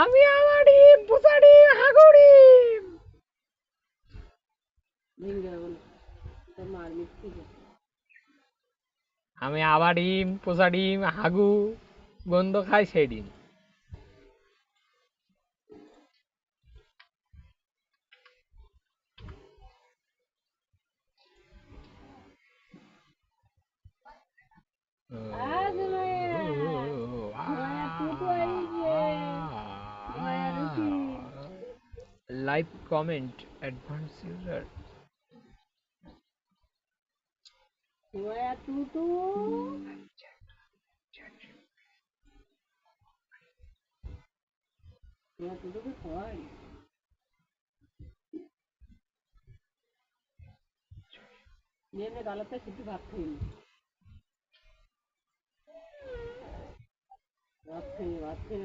আমি আমার ডিম পোষা ডিম হাগু ডিম আমি আবার ডিম পোষা ডিম হাগু গন্ধ খাই সেই ডিম লাইভ কমেন্ট অ্যাডভান্স ইউজার ये गलत है किसी बात थी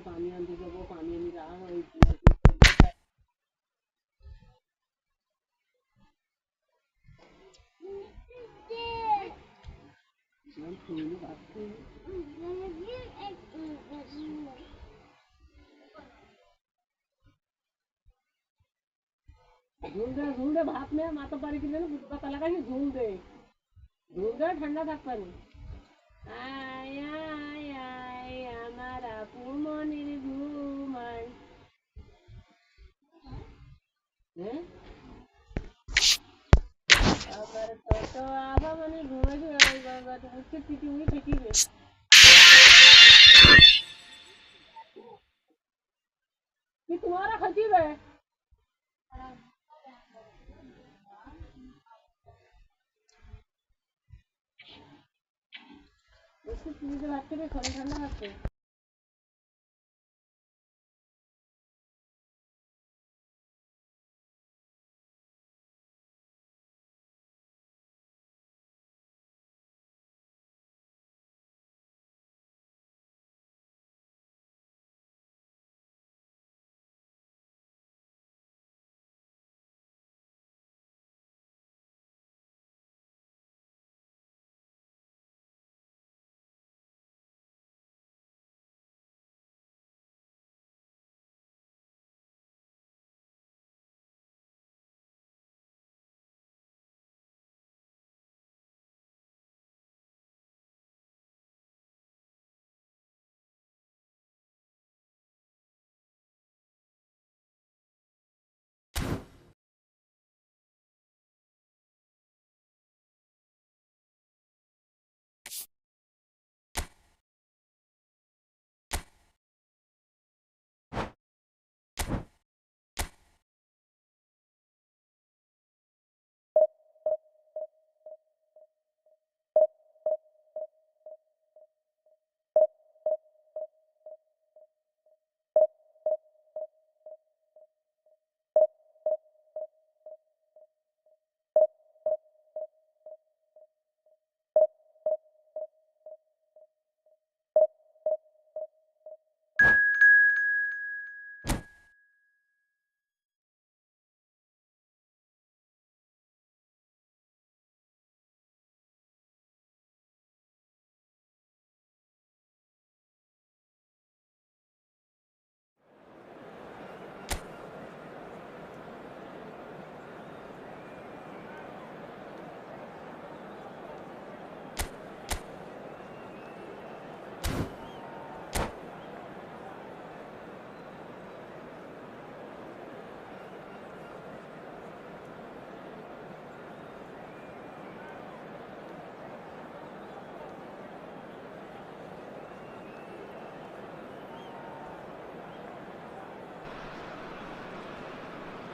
पानी आंधी जब वो पानी नहीं रहा झूल दे भाप में माता पारी के लिए ना पता लगा कि झूल दे ठंडा था पानी आया आया हमारा पुमनी घूमाय हैं अगर तो आवा मने घूमे बाबा तो उसके पीटी हुई पीटी में ये तुम्हारा खतीब है उसको चीज़ भागते हुए थोड़ी ठंडा भागते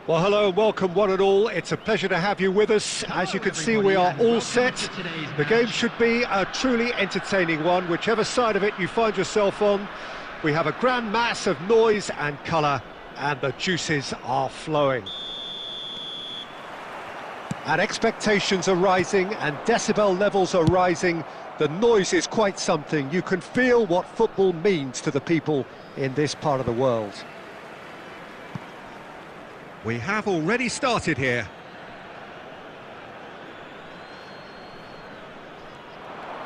Well, hello and welcome one and all. It's a pleasure to have you with us. As you can see, we are all set. The game should be a truly entertaining one, whichever side of it you find yourself on. We have a grand mass of noise and colour, and the juices are flowing. And expectations are rising and decibel levels are rising The noise is quite something. You can feel what football means to the people in this part of the world. We have already started here.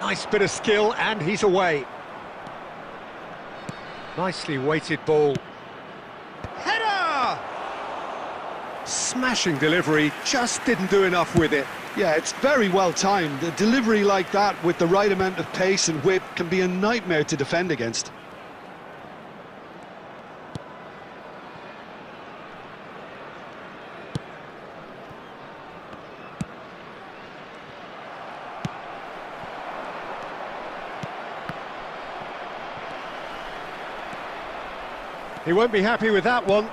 Nice bit of skill, and he's away. Nicely weighted ball. Header! Smashing delivery, just didn't do enough with it. Yeah, it's very well timed. A delivery like that with the right amount of pace and whip can be a nightmare to defend against. He won't be happy with that one.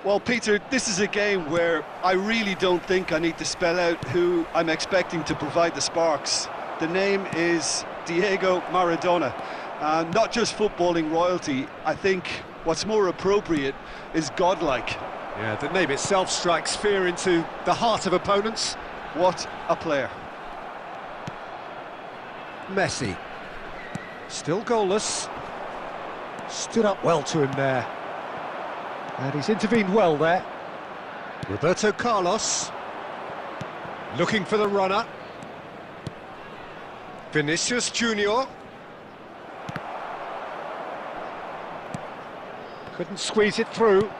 Well, Peter, this is a game where I really don't think I need to spell out who I'm expecting to provide the sparks. The name is Diego Maradona. Not just footballing royalty, I think what's more appropriate is godlike. Yeah, the name itself strikes fear into the heart of opponents. What a player. Messi. Still goalless. Stood up well to him there. And he's intervened well there. Roberto Carlos. Looking for the runner. Vinicius Junior. Couldn't squeeze it through.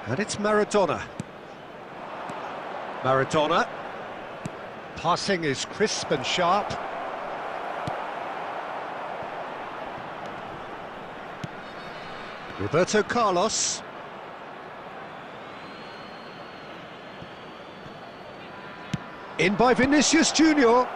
And it's Maradona. Maradona. Passing is crisp and sharp. Roberto Carlos. In by Vinicius Junior.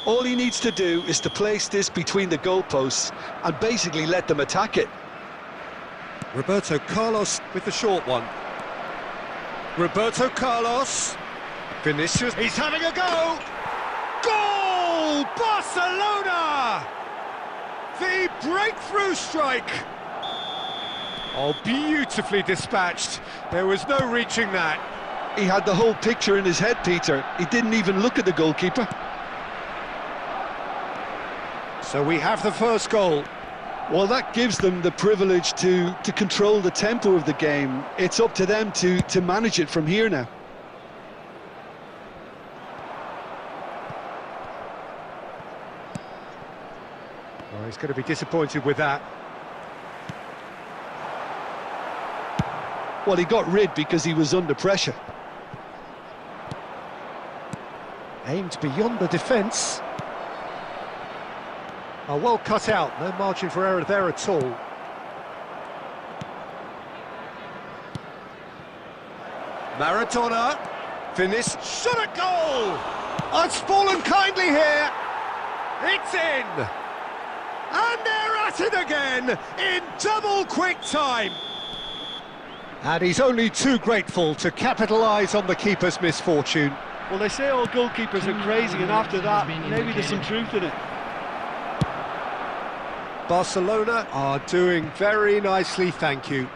All he needs to do is to place this between the goalposts and basically let them attack it. Roberto Carlos with the short one. Roberto Carlos. Vinicius, he's having a go! Goal! Barcelona! The breakthrough strike! Oh, beautifully dispatched. There was no reaching that. He had the whole picture in his head, Peter. He didn't even look at the goalkeeper. So we have the first goal. Well, that gives them the privilege to control the tempo of the game. It's up to them to manage it from here now. Well, he's going to be disappointed with that. Well, he got rid because he was under pressure. Aimed beyond the defence. Oh, well cut out, no margin for error there at all. Maradona, finish, shot at goal! Oh, it's fallen kindly here. It's in! And they're at it again, in double quick time. And he's only too grateful to capitalise on the keeper's misfortune. Well, they say all goalkeepers are crazy, and after that, maybe there's some truth in it. Barcelona are doing very nicely, thank you.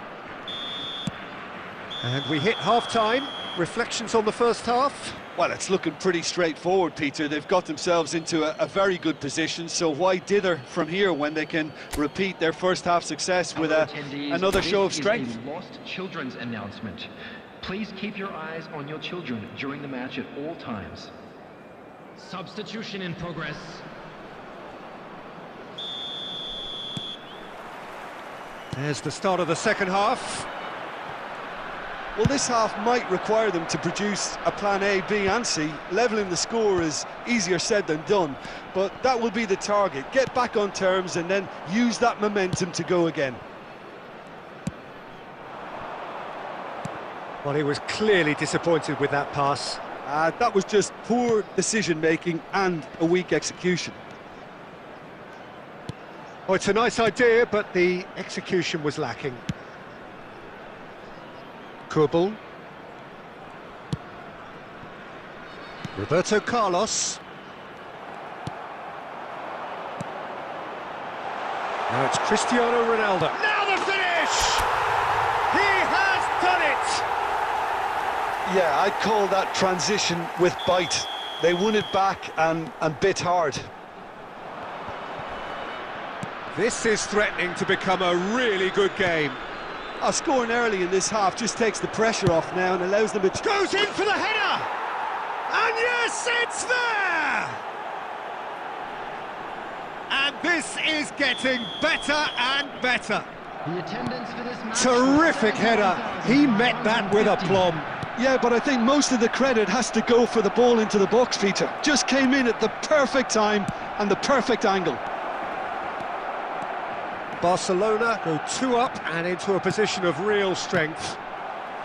And we hit half-time. Reflections on the first half? Well, it's looking pretty straightforward, Peter. They've got themselves into a very good position, so why dither from here when they can repeat their first half success with another show of strength? This is a lost children's announcement. Please keep your eyes on your children during the match at all times. Substitution in progress. There's the start of the second half. Well, this half might require them to produce a plan A, B and C. Levelling the score is easier said than done, but that will be the target. Get back on terms and then use that momentum to go again. Well, he was clearly disappointed with that pass. That was just poor decision-making and a weak execution. Oh, it's a nice idea, but the execution was lacking. Kurbel. Roberto Carlos. Now it's Cristiano Ronaldo. Now the Yeah, I'd call that transition with bite. They won it back and bit hard. This is threatening to become a really good game. Scoring early in this half just takes the pressure off now and allows them to... Goes in for the header! And yes, it's there! And this is getting better and better. The attendance for this match. Terrific header. He met that with aplomb. Yeah, but I think most of the credit has to go for the ball into the box, Peter. Just came in at the perfect time and the perfect angle. Barcelona go 2 up and into a position of real strength.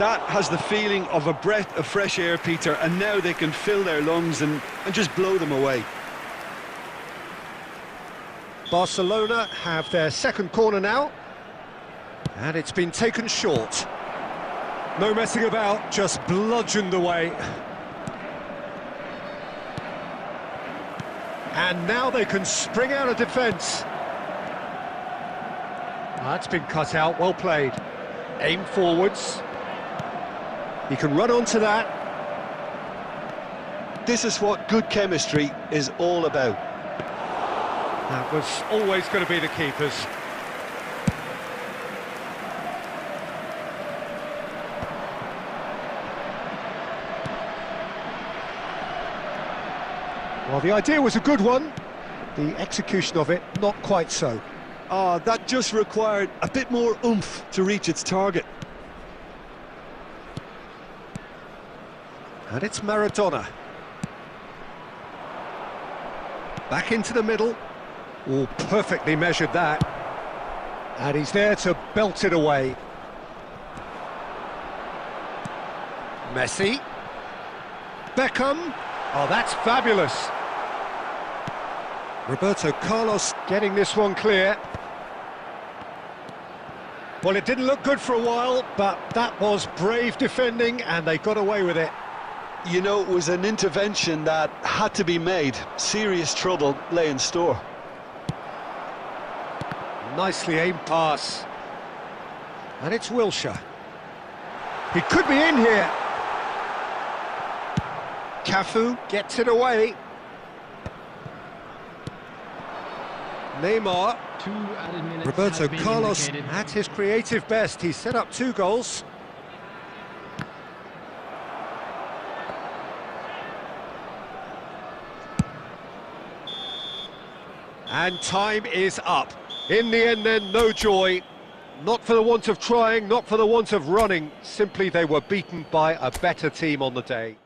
That has the feeling of a breath of fresh air, Peter, and now they can fill their lungs and just blow them away. Barcelona have their second corner now, and it's been taken short. No messing about, just bludgeoned away. And now they can spring out of defence. That's been cut out, well played. Aim forwards. He can run onto that. This is what good chemistry is all about. That was always going to be the keeper's. Well, the idea was a good one. The execution of it, not quite so. That just required a bit more oomph to reach its target. And it's Maradona. Back into the middle. Oh, perfectly measured that. And he's there to belt it away. Messi. Beckham. Oh, that's fabulous. Roberto Carlos getting this one clear. Well, it didn't look good for a while, but that was brave defending and they got away with it. You know, it was an intervention that had to be made. Serious trouble lay in store. Nicely aimed pass. And it's Wilshere. He could be in here. Cafu gets it away. Neymar. 2 added minutes Roberto has been Carlos indicated. at his creative best. He set up 2 goals. And time is up. In the end then, no joy. Not for the want of trying, not for the want of running. Simply they were beaten by a better team on the day.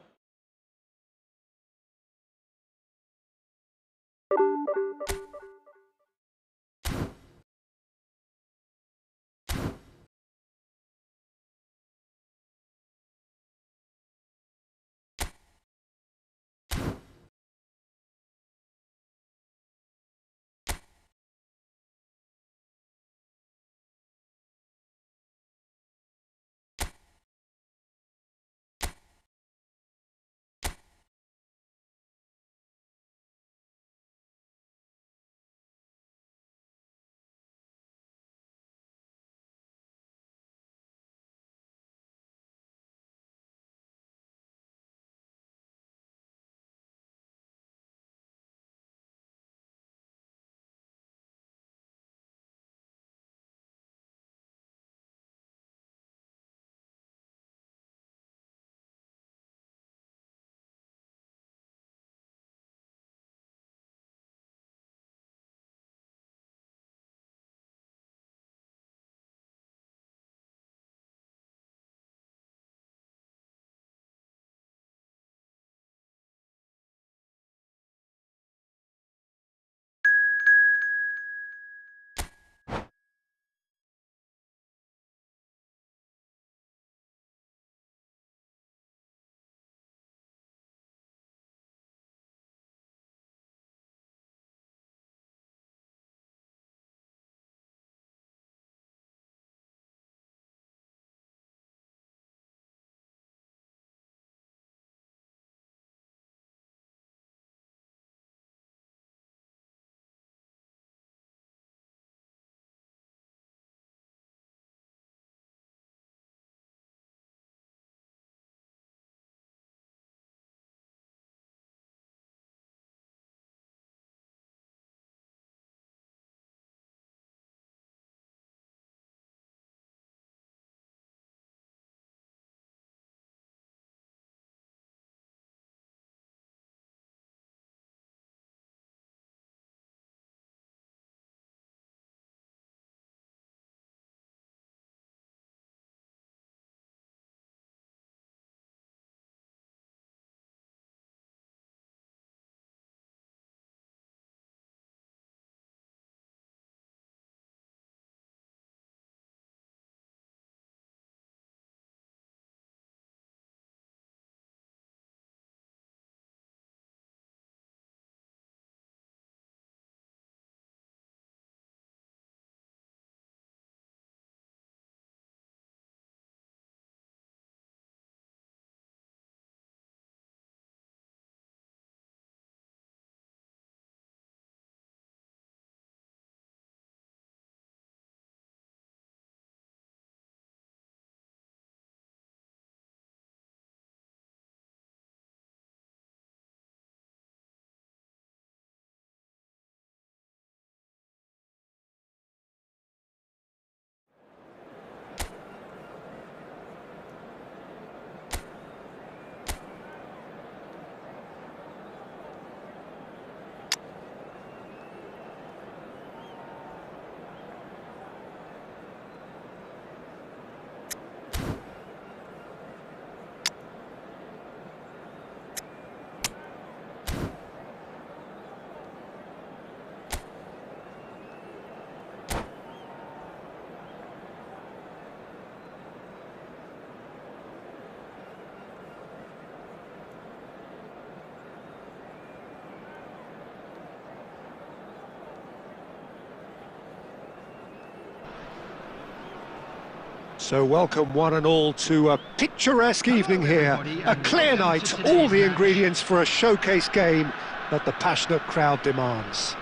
So welcome one and all to a picturesque evening here, a clear night, all the ingredients for a showcase game that the passionate crowd demands.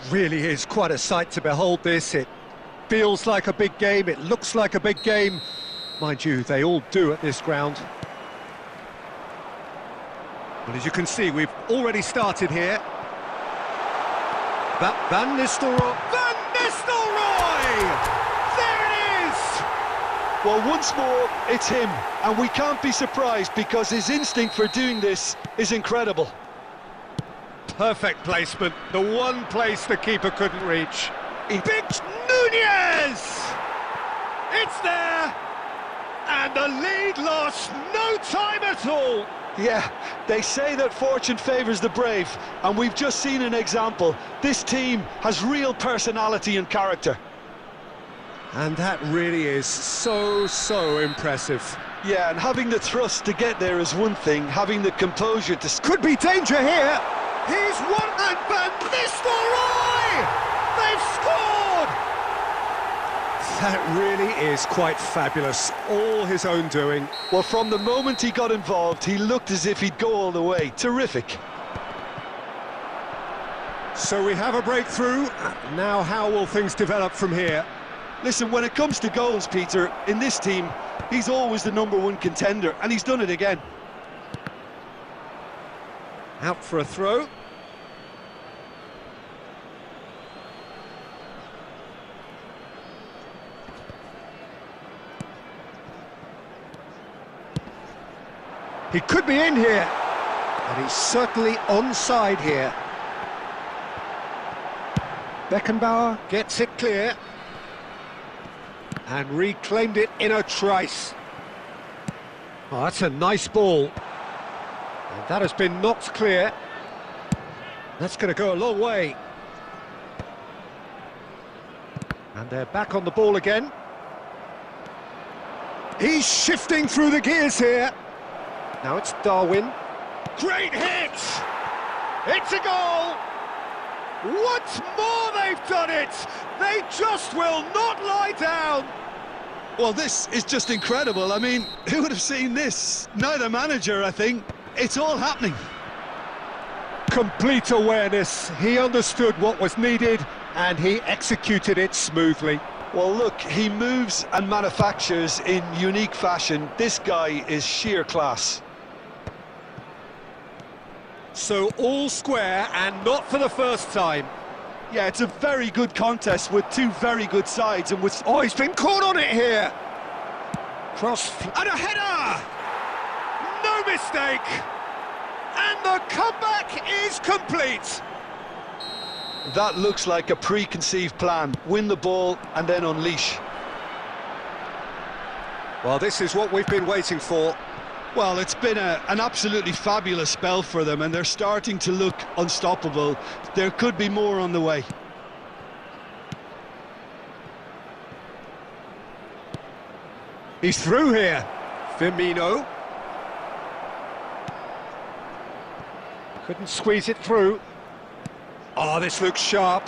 Really is quite a sight to behold this. It feels like a big game, it looks like a big game. Mind you, they all do at this ground. Well, as you can see, we've already started here. Van Nistelrooy! There it is! Well, once more, it's him, and we can't be surprised because his instinct for doing this is incredible. Perfect placement, the one place the keeper couldn't reach. Big Nunez! It's there! And the lead lost no time at all! Yeah, they say that fortune favours the brave, and we've just seen an example. This team has real personality and character. And that really is so impressive. Yeah, and having the thrust to get there is one thing, having the composure to... Could be danger here! He's won and Van Nistelrooy! They've scored! That really is quite fabulous, all his own doing. Well, from the moment he got involved, he looked as if he'd go all the way. Terrific. So we have a breakthrough. Now how will things develop from here? Listen, when it comes to goals, Peter, in this team, he's always the #1 contender, and he's done it again. Out for a throw. He could be in here, and he's certainly onside here. Beckenbauer gets it clear, and reclaimed it in a trice. Oh, that's a nice ball. And that has been knocked clear. That's going to go a long way. And they're back on the ball again. He's shifting through the gears here. Now it's Darwin. Great hit! It's a goal! Once more they've done it! They just will not lie down! Well, this is just incredible. I mean, who would have seen this? Neither manager, I think. It's all happening. Complete awareness. He understood what was needed and he executed it smoothly. Well, look, he moves and manufactures in unique fashion. This guy is sheer class. So all square and not for the first time. Yeah, it's a very good contest with two very good sides and with... Oh, he's been caught on it here. Cross and a header! No mistake! And the comeback is complete! That looks like a preconceived plan. Win the ball and then unleash. Well, this is what we've been waiting for. Well, it's been an absolutely fabulous spell for them, and they're starting to look unstoppable. There could be more on the way. He's through here. Firmino. Couldn't squeeze it through. Oh, this looks sharp.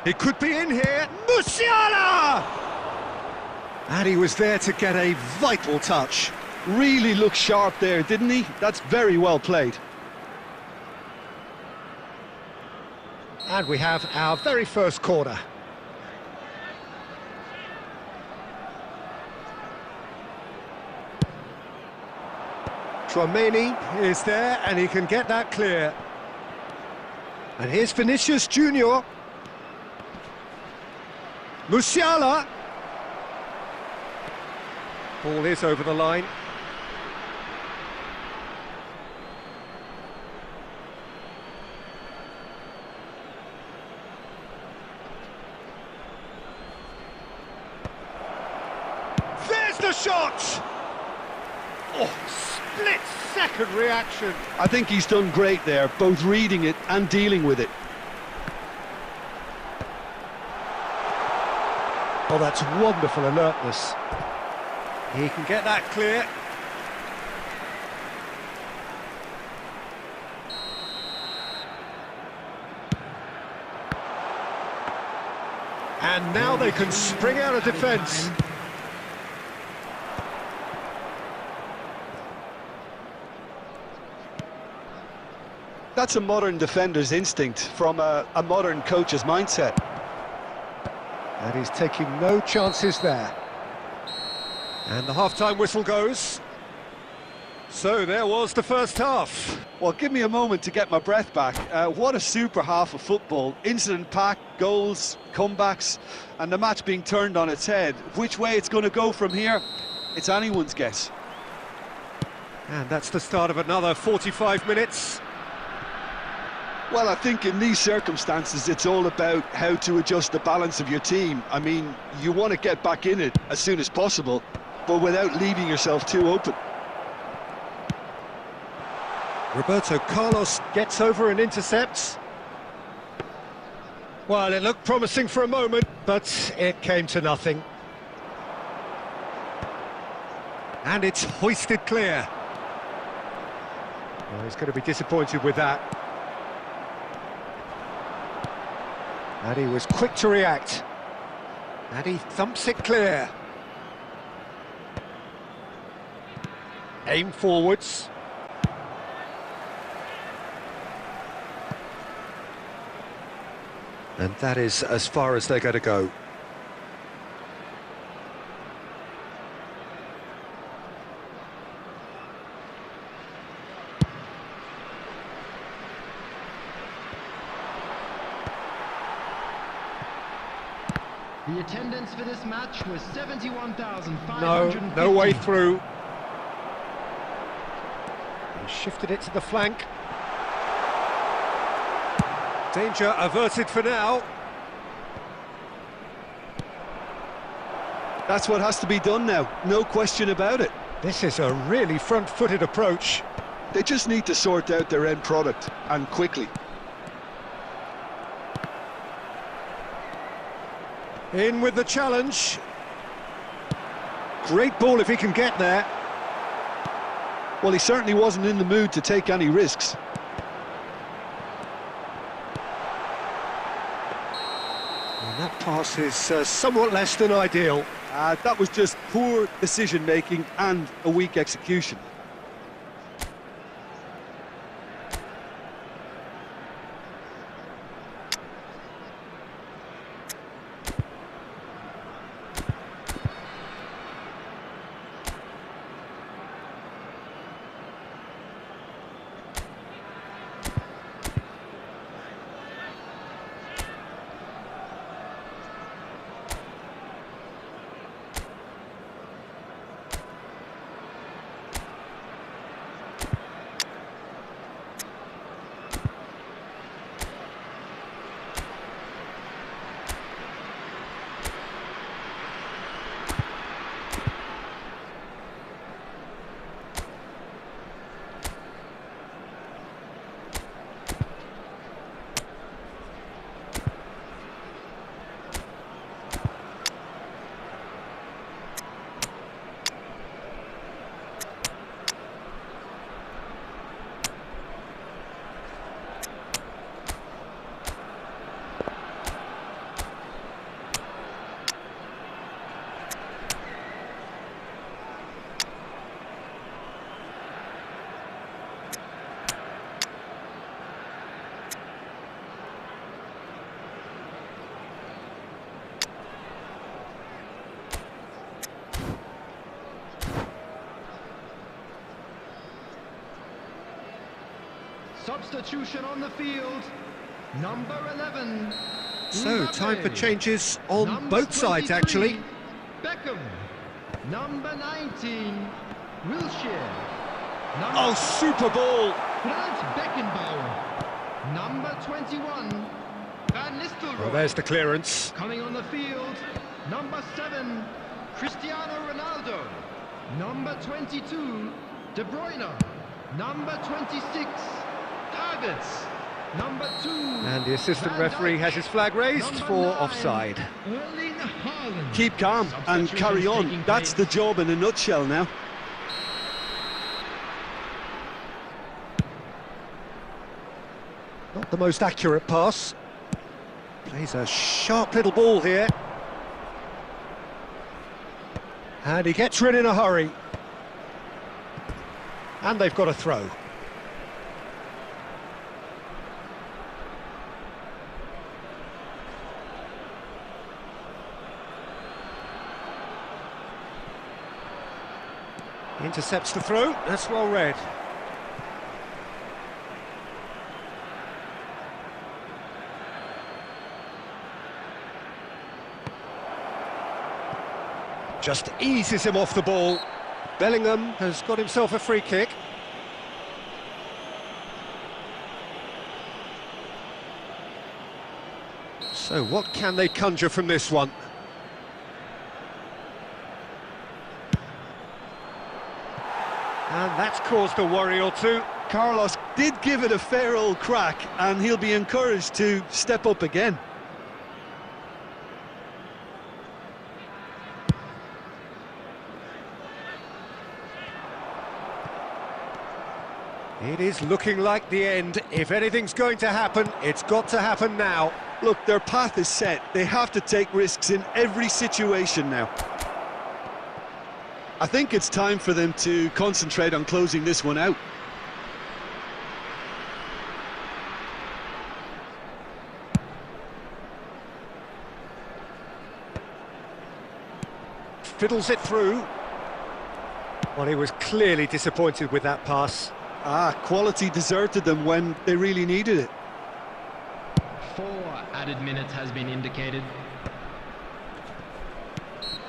He could be in here. Musiala! And he was there to get a vital touch. Really looked sharp there, didn't he? That's very well played. And we have our very first corner. Tchouameni is there and he can get that clear. And here's Vinicius Junior. Musiala. Ball is over the line. There's the shot! Oh, split-second reaction. I think he's done great there, both reading it and dealing with it. Oh, that's wonderful alertness. He can get that clear. And now they can spring out of defence. That's a modern defender's instinct from a modern coach's mindset. And he's taking no chances there. And the half-time whistle goes. So there was the first half. Well, give me a moment to get my breath back. What a super half of football. Incident-packed, goals, comebacks, and the match being turned on its head. Which way it's going to go from here, it's anyone's guess. And that's the start of another 45 minutes. Well, I think in these circumstances, it's all about how to adjust the balance of your team. I mean, you want to get back in it as soon as possible, but without leaving yourself too open. Roberto Carlos gets over and intercepts. Well, it looked promising for a moment, but it came to nothing. And it's hoisted clear. Well, he's going to be disappointed with that. And he was quick to react. And he thumps it clear. Aim forwards. And that is as far as they're going to go. The attendance for this match was 71,550. No way through. He shifted it to the flank. Danger averted for now. That's what has to be done now, no question about it. This is a really front-footed approach. They just need to sort out their end product, and quickly. In with the challenge. Great ball if he can get there. Well, he certainly wasn't in the mood to take any risks. And that pass is somewhat less than ideal. That was just poor decision-making and a weak execution. Substitution on the field, number 11. So, time for changes on Number both sides, 23, actually. Beckham. Number 19, Wilshere. Oh, super ball! Franz Beckenbauer. Number 21, Van Nistelrooy. Well, there's the clearance. Coming on the field, number 7, Cristiano Ronaldo. Number 22, De Bruyne. Number 26, Davids. Number 2. And the assistant Van referee Dijk. has his flag raised Number for 9, offside. Erling Haaland. Keep calm and carry on. That's the job in a nutshell now. Not the most accurate pass. Plays a sharp little ball here. And he gets rid in a hurry. And they've got a throw. Intercepts the throw, that's well read. Just eases him off the ball. Bellingham has got himself a free kick. So what can they conjure from this one? And that's caused a worry or two. Carlos did give it a fair old crack, and he'll be encouraged to step up again. It is looking like the end. If anything's going to happen, it's got to happen now. Look, their path is set. They have to take risks in every situation now. I think it's time for them to concentrate on closing this one out. Fiddles it through. Well, he was clearly disappointed with that pass. Quality deserted them when they really needed it. 4 added minutes has been indicated.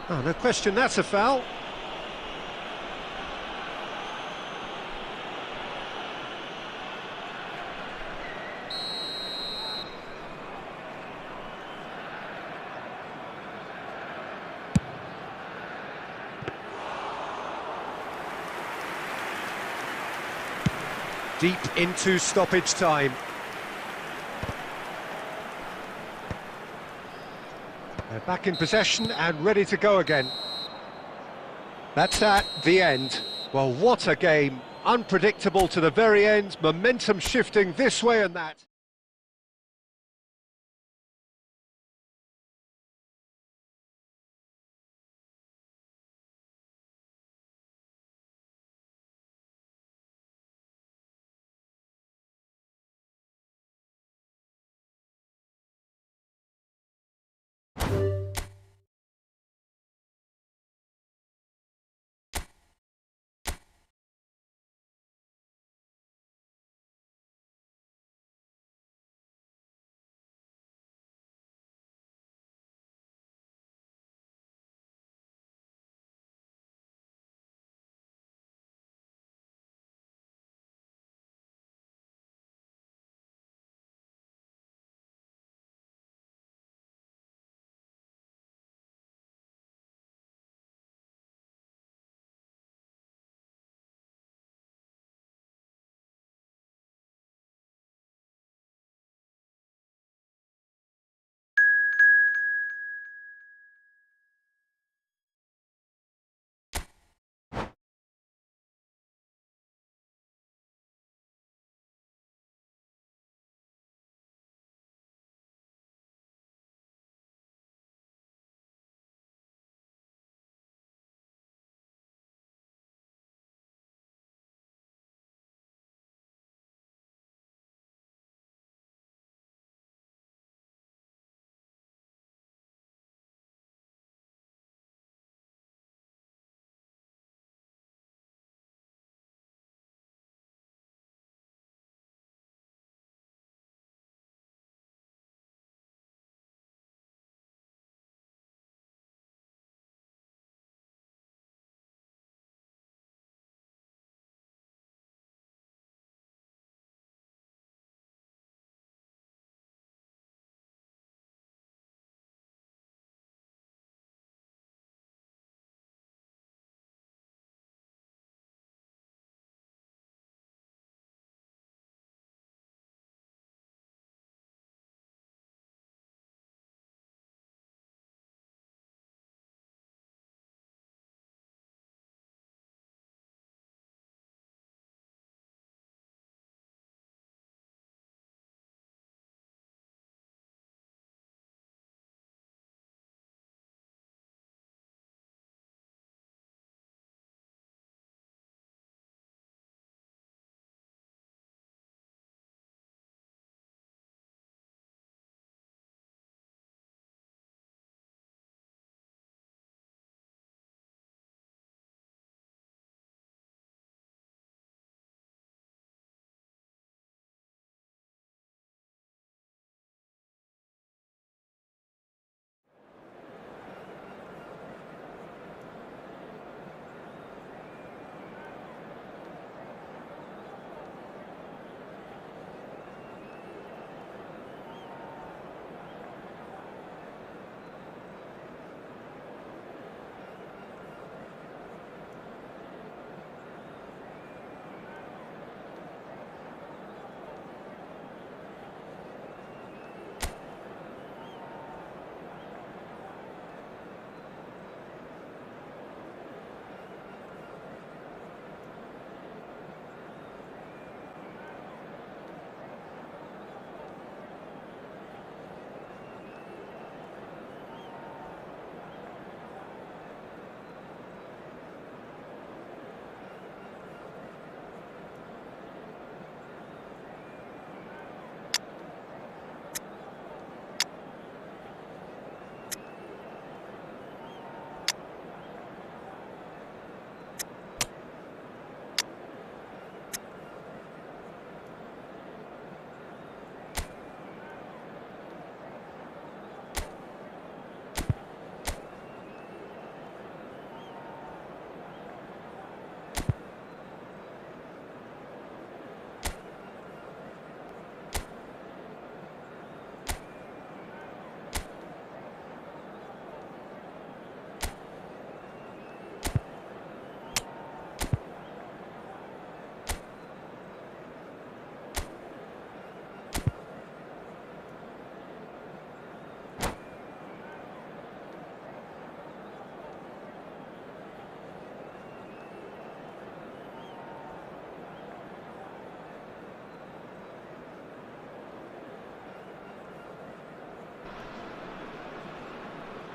Oh, no question, that's a foul. Deep into stoppage time. They're back in possession and ready to go again. That's the end. Well, what a game. Unpredictable to the very end, momentum shifting this way and that.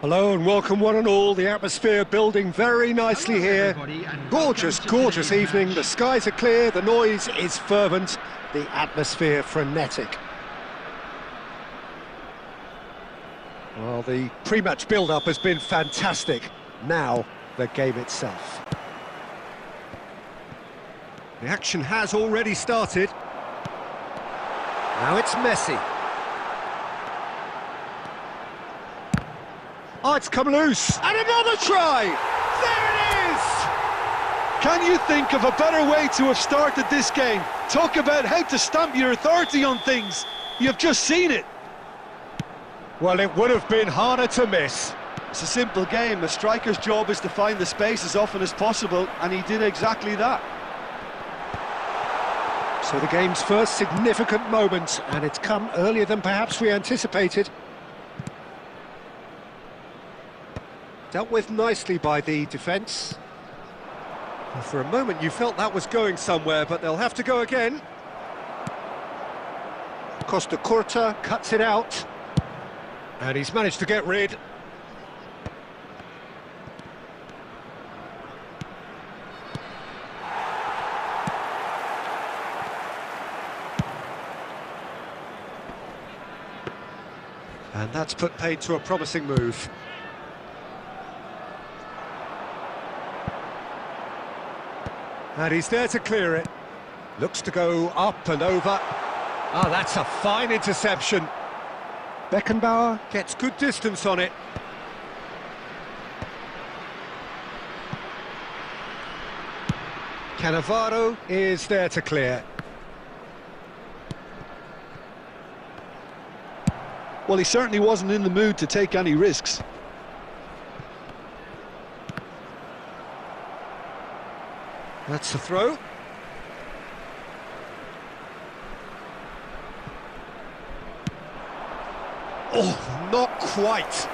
Hello and welcome one and all. The atmosphere building very nicely here. Gorgeous, gorgeous evening. The skies are clear, the noise is fervent, the atmosphere frenetic. Well, the pre-match build-up has been fantastic. Now, the game itself. The action has already started. Now it's Messi. Oh, it's come loose, and another try! There it is! Can you think of a better way to have started this game? Talk about how to stamp your authority on things. You've just seen it. Well, it would have been harder to miss. It's a simple game. A striker's job is to find the space as often as possible, and he did exactly that. So the game's first significant moment, and it's come earlier than perhaps we anticipated. Dealt with nicely by the defence. For a moment you felt that was going somewhere, but they'll have to go again. Costa Curta cuts it out. And he's managed to get rid. And that's put paid to a promising move. And he's there to clear it. Looks to go up and over. Ah, that's a fine interception. Beckenbauer gets good distance on it. Cannavaro is there to clear. Well, he certainly wasn't in the mood to take any risks. That's the throw. Oh, not quite.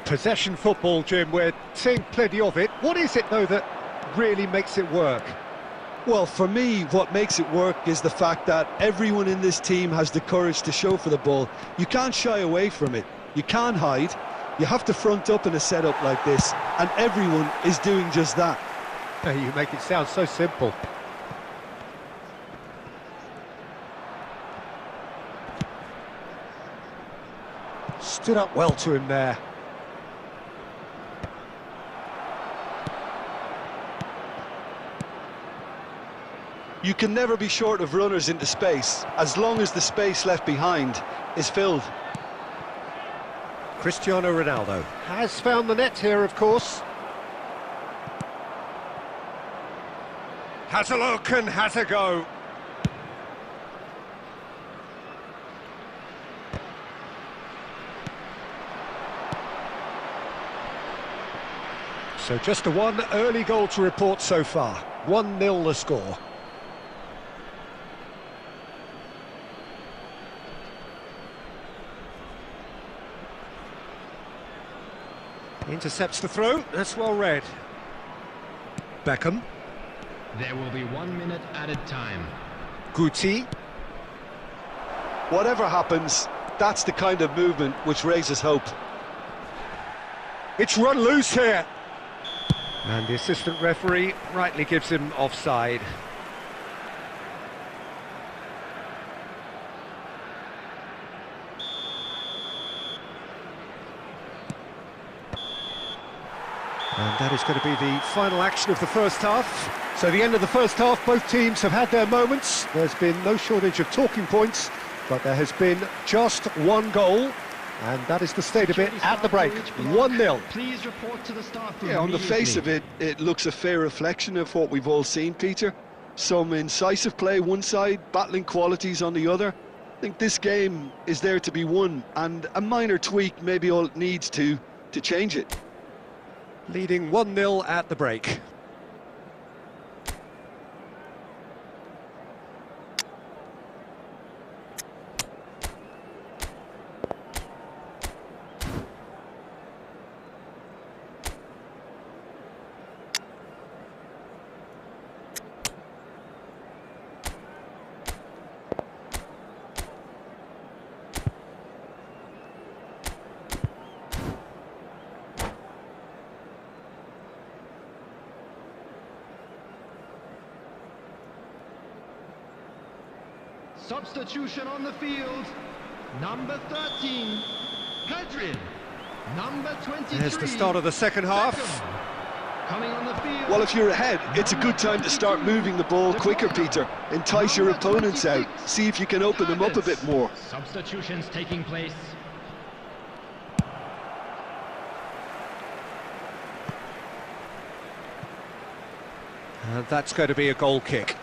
Possession football, Jim, we're seeing plenty of it. What is it, though, that really makes it work? Well, for me, what makes it work is the fact that everyone in this team has the courage to show for the ball. You can't shy away from it. You can't hide. You have to front up in a setup like this, and everyone is doing just that. You make it sound so simple. Stood up well to him there. You can never be short of runners into space, as long as the space left behind is filled. Cristiano Ronaldo has found the net here, of course. Has a look and has a go. So just the one early goal to report so far. 1-0 the score. Intercepts the throw, that's well read. Beckham. There will be 1 minute added time. Guti. Whatever happens, that's the kind of movement which raises hope. It's run loose here. And the assistant referee rightly gives him offside. And that is going to be the final action of the first half. So the end of the first half, both teams have had their moments. There's been no shortage of talking points, but there has been just one goal. And that is the state of it at the break, 1-0. Please report to the staff room. Yeah, on the face of it, it looks a fair reflection of what we've all seen, Peter. Some incisive play one side, battling qualities on the other. I think this game is there to be won, and a minor tweak maybe all it needs to change it. Leading 1-0 at the break. Substitution on the field. Number 13, Pedrin. Number 23. There's the start of the second half. Beckham. Coming on the field. Well, if you're ahead, it's a good time to start moving the ball quicker, Peter. Entice your opponents out. See if you can open them up a bit more. Substitutions taking place. And that's going to be a goal kick.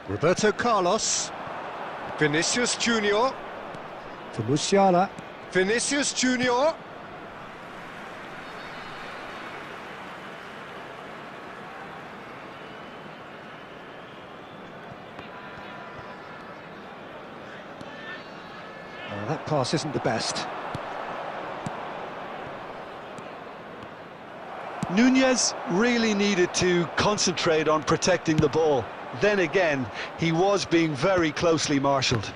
Roberto Carlos. Vinicius Junior. For Musiala. Vinicius Junior. That pass isn't the best. Nunez really needed to concentrate on protecting the ball. Then again, he was being very closely marshalled.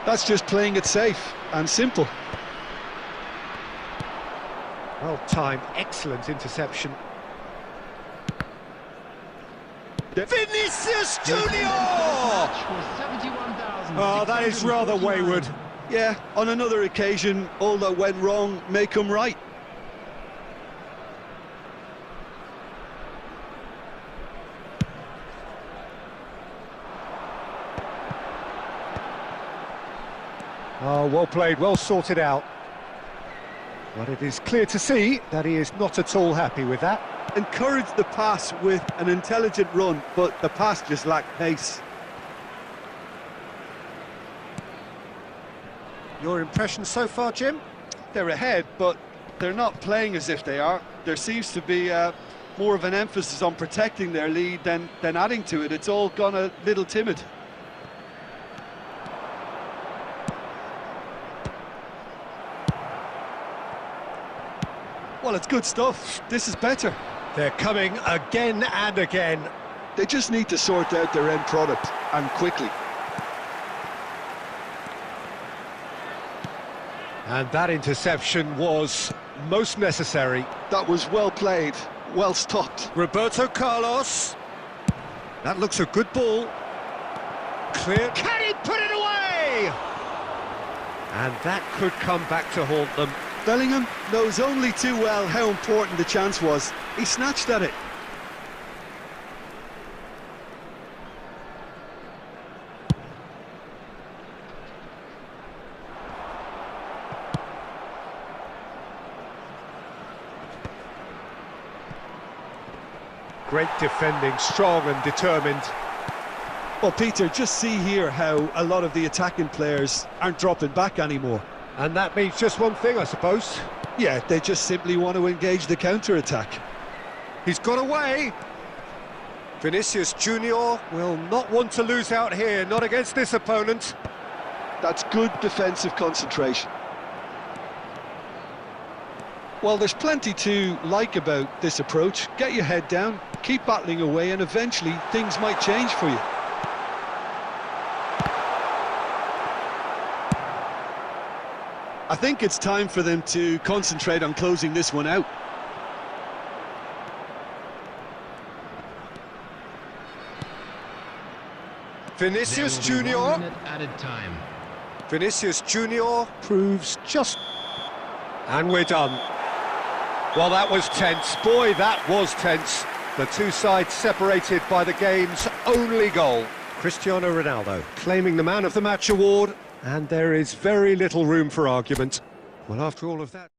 That's just playing it safe and simple. Well timed, excellent interception. Vinicius Junior! Oh, that is rather wayward. Yeah, on another occasion, all that went wrong may come right. Oh, well played, well sorted out. But it is clear to see that he is not at all happy with that. Encouraged the pass with an intelligent run, but the pass just lacked pace. Your impression so far, Jim? They're ahead, but they're not playing as if they are. There seems to be more of an emphasis on protecting their lead than adding to it. It's all gone a little timid. Well, it's good stuff. This is better. They're coming again and again. They just need to sort out their end product, and quickly. And that interception was most necessary. That was well played, well stopped. Roberto Carlos. That looks a good ball. Clear. Can he put it away? And that could come back to haunt them. Bellingham knows only too well how important the chance was. He snatched at it. Great defending, strong and determined. Well, Peter, just see here how a lot of the attacking players aren't dropping back anymore. And that means just one thing, I suppose. Yeah, they just simply want to engage the counter-attack. He's got away. Vinicius Junior will not want to lose out here, not against this opponent. That's good defensive concentration. Well, there's plenty to like about this approach. Get your head down, keep battling away, and eventually things might change for you. I think it's time for them to concentrate on closing this one out. Vinicius Junior. 1 minute added time. Vinicius Junior proves just... And we're done. Well, that was tense. Boy, that was tense. The two sides separated by the game's only goal. Cristiano Ronaldo claiming the Man of the Match award, and there is very little room for argument. Well, after all of that...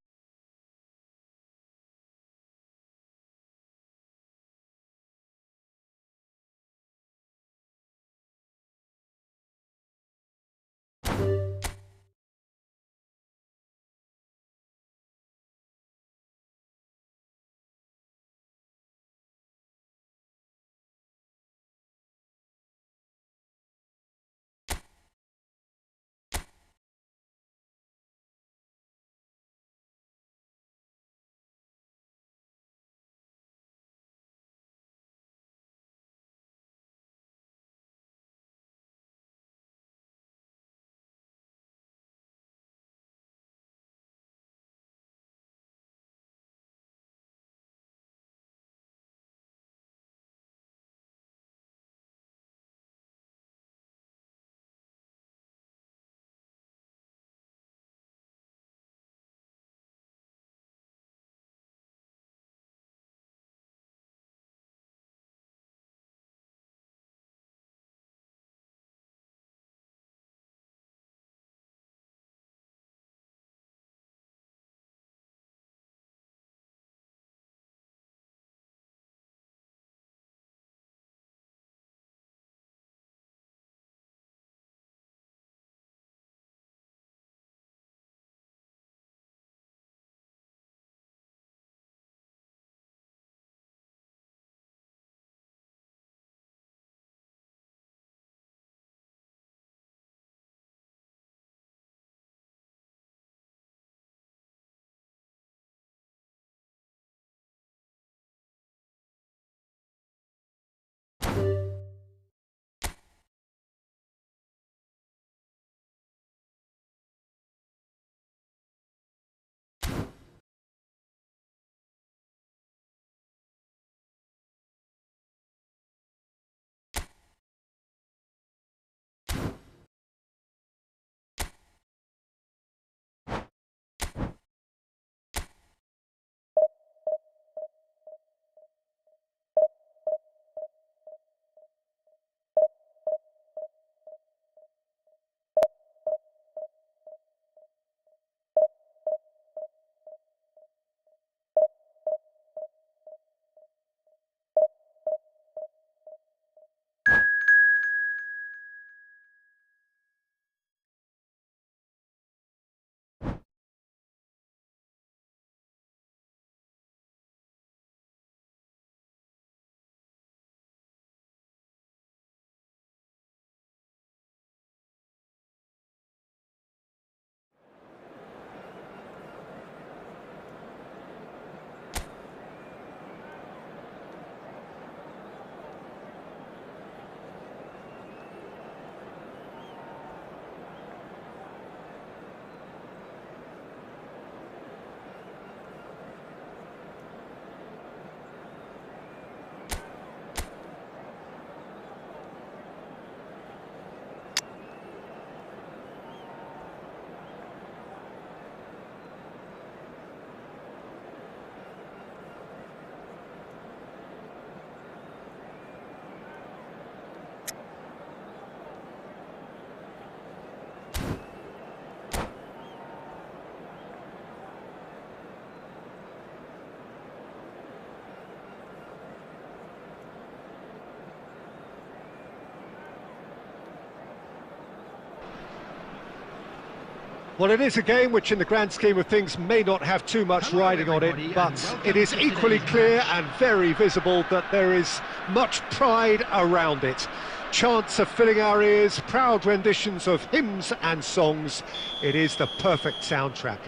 Well, it is a game which in the grand scheme of things may not have too much riding on it, but it is equally clear and very visible that there is much pride around it. Chants are filling our ears, proud renditions of hymns and songs. It is the perfect soundtrack.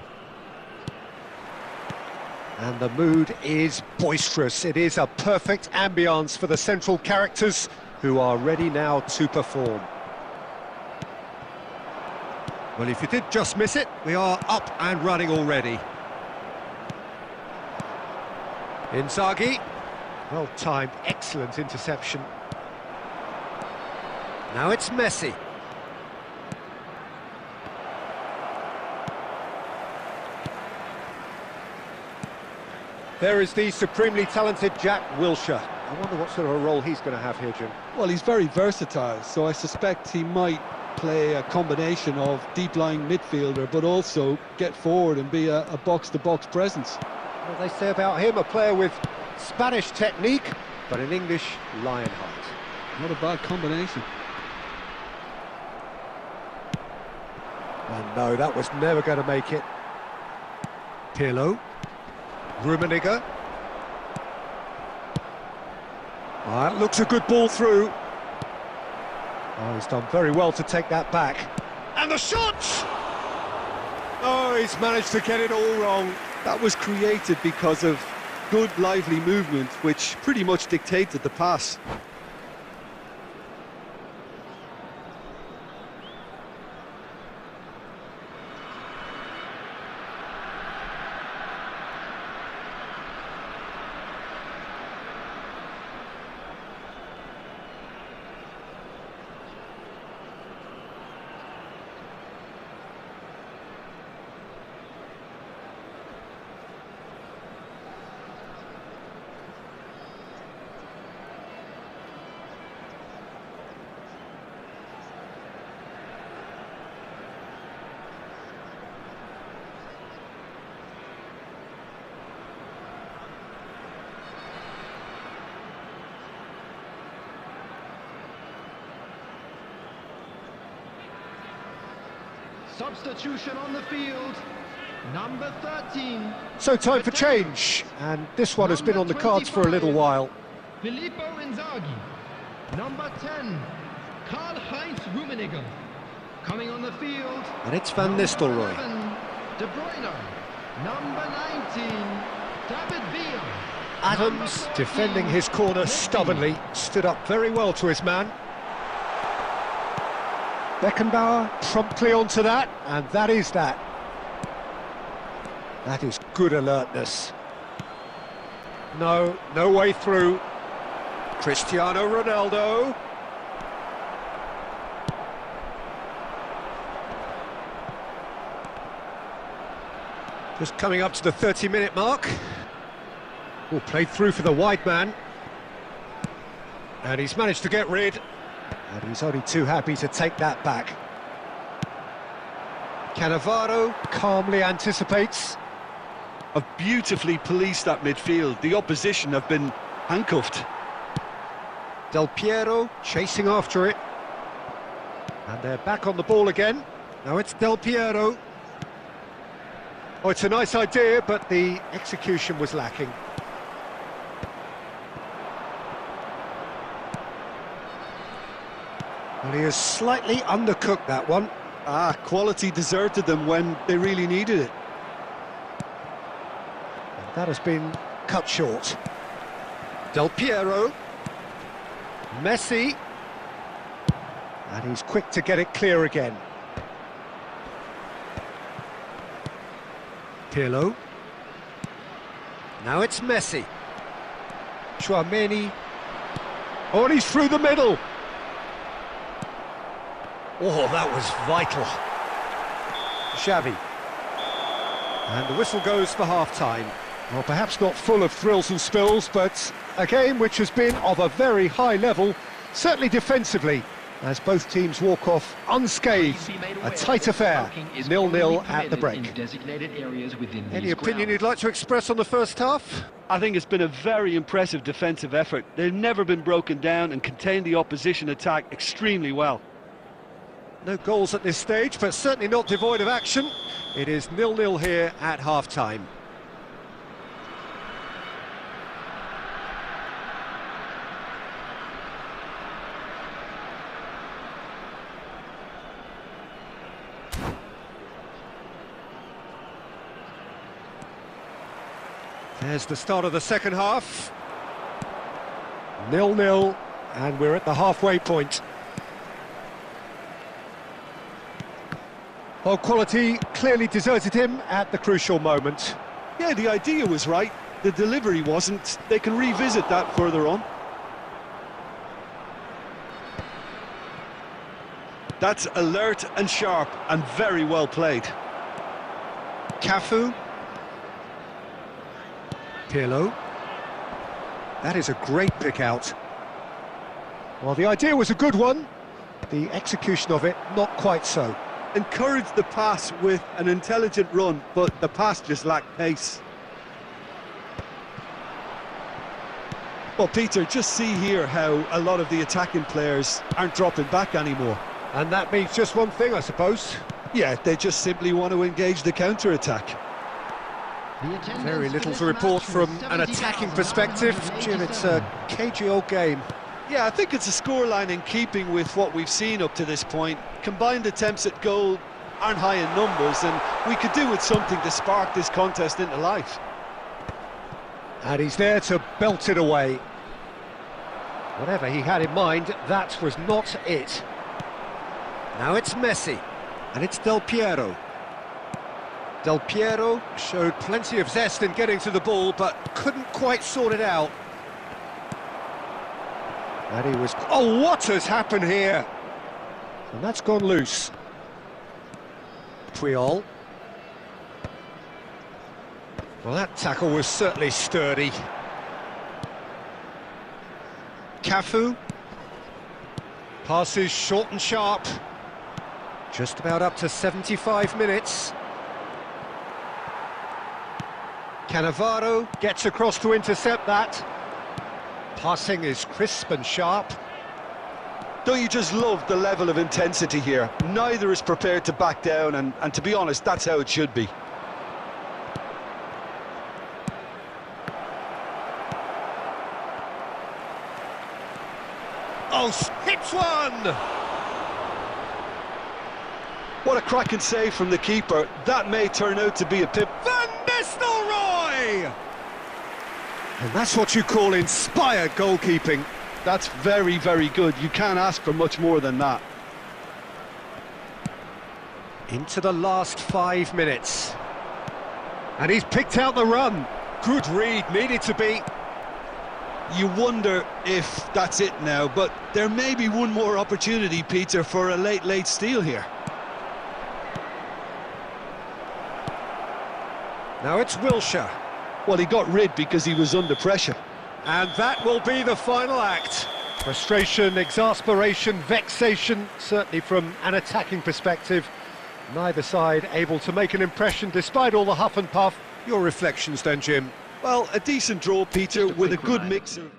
And the mood is boisterous. It is a perfect ambience for the central characters who are ready now to perform. Well, if you did just miss it, we are up and running already. Inzaghi. Well timed, excellent interception. Now it's Messi. There is the supremely talented Jack Wilshere. I wonder what sort of a role he's going to have here, Jim. Well, he's very versatile, so I suspect he might play a combination of deep-lying midfielder, but also get forward and be a box-to-box presence. What they say about him, a player with Spanish technique, but an English lion heart. Not a bad combination. And no, that was never going to make it. Pirlo. Rummenigge. That looks a good ball through. Oh, he's done very well to take that back. And the shot! Oh, he's managed to get it all wrong. That was created because of good, lively movement, which pretty much dictated the pass. Substitution on the field. Number 13. So time for change, and this one has been on the cards for a little while. Filippo Inzaghi. Number 10. Karl-Heinz Rummenigge. Coming on the field. And it's Van Nistelrooy. 11, De Bruyne. Number 19. David Villa. Adams, defending his corner stubbornly, stood up very well to his man. Beckenbauer promptly onto that, and that is that. That is good alertness. No way through. Cristiano Ronaldo. Just coming up to the 30-minute mark. Oh, played through for the wide man. And he's managed to get rid. And he's only too happy to take that back. Cannavaro calmly anticipates. Have beautifully policed that midfield. The opposition have been handcuffed. Del Piero chasing after it. And they're back on the ball again. Now it's Del Piero. Oh, it's a nice idea, but the execution was lacking. Well, he has slightly undercooked that one. Quality deserted them when they really needed it. And that has been cut short. Del Piero. Messi. And he's quick to get it clear again. Pirlo. Now it's Messi. Tchouameni. Oh, and he's through the middle. Oh, that was vital. Xavi. And the whistle goes for half-time. Well, perhaps not full of thrills and spills, but a game which has been of a very high level, certainly defensively, as both teams walk off unscathed. A tight affair, 0-0 at the break. Any opinion you'd like to express on the first half? I think it's been a very impressive defensive effort. They've never been broken down and contained the opposition attack extremely well. No goals at this stage, but certainly not devoid of action. It is 0-0 here at half-time. There's the start of the second half. 0-0, and we're at the halfway point. Well, quality clearly deserted him at the crucial moment. Yeah, the idea was right, the delivery wasn't. They can revisit that further on. That's alert and sharp and very well played. Cafu. Pirlo. That is a great pick out. Well, the idea was a good one. The execution of it, not quite so. Encouraged the pass with an intelligent run, but the pass just lacked pace. Well, Peter, just see here how a lot of the attacking players aren't dropping back anymore. And that means just one thing, I suppose. Yeah, they just simply want to engage the counter-attack. Very little to report from an attacking perspective. Jim, it's a cagey old game. Yeah, I think it's a scoreline in keeping with what we've seen up to this point. Combined attempts at goal aren't high in numbers, and we could do with something to spark this contest into life. And he's there to belt it away. Whatever he had in mind, that was not it. Now it's Messi, and it's Del Piero. Del Piero showed plenty of zest in getting to the ball, but couldn't quite sort it out. And he was... Oh, what has happened here? And that's gone loose. Puyol. Well, that tackle was certainly sturdy. Cafu. Passes short and sharp. Just about up to 75 minutes. Cannavaro gets across to intercept that. Passing is crisp and sharp. Don't you just love the level of intensity here? Neither is prepared to back down, and to be honest, that's how it should be. Oh, hits one! What a cracking save from the keeper. That may turn out to be a pip. Van Nistelrooy! And that's what you call inspired goalkeeping. That's very, very good. You can't ask for much more than that. Into the last 5 minutes. And he's picked out the run. Good read, needed to be. You wonder if that's it now, but there may be one more opportunity, Peter, for a late steal here. Now it's Wilshere. Well, he got rid because he was under pressure. And that will be the final act. Frustration, exasperation, vexation, certainly from an attacking perspective. Neither side able to make an impression despite all the huff and puff. Your reflections then, Jim? Well, a decent draw, Peter, with a good mix of...